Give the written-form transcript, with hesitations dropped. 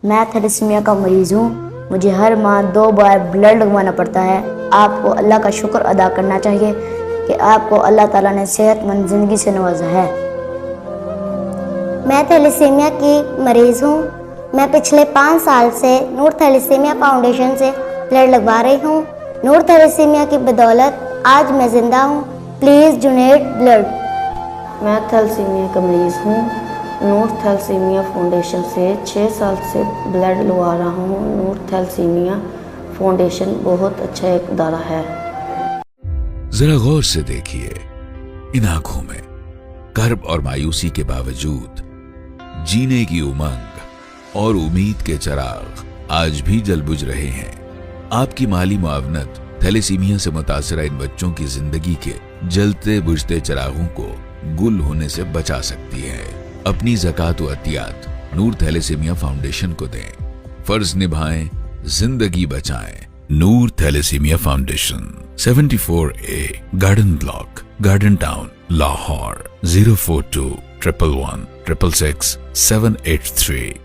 میں تھیلیسیمیا کا مریض ہوں، مجھے ہر ماہ 2 بار بلڈ لگوانا پڑتا ہے۔ آپ کو اللہ کا شکر ادا کرنا چاہیے کہ آپ کو اللہ تعالیٰ نے صحت مند زندگی سے نوازا ہے۔ میں تھیلیسیمیا کی مریض ہوں، میں پچھلے 5 سال سے نور تھیلیسیمیا فاؤنڈیشن سے بلڈ لگوا رہی ہوں۔ نور تھیلیسیمیا کی بدولت آج میں زندہ ہوں۔ Please donate blood. میں تھیلیسیمیا کا مریض ہوں، نور تھیلیسیمیا فاؤنڈیشن سے 6 سال سے بلڈ لگوا رہا ہوں۔ نور تھیلیسیمیا فاؤنڈیشن بہت اچھا ایک ادارہ ہے۔ ذرا غور سے دیکھیے، ان آنکھوں میں کرب اور مایوسی کے باوجود جینے کی امنگ اور امید کے چراغ آج بھی جل بجھ رہے ہیں۔ آپ کی مالی معاونت تھیلیسیمیا سے متاثرہ ان بچوں کی زندگی کے جلتے بجھتے چراغوں کو گل ہونے سے بچا سکتی ہے۔ اپنی زکوٰۃ و عطیات نور تھیلیسیمیا فاؤنڈیشن کو دیں، فرض نبھائیں، زندگی بچائیں۔ Noor thalassemia foundation, 74A garden block, garden town, Lahore, 04211166783۔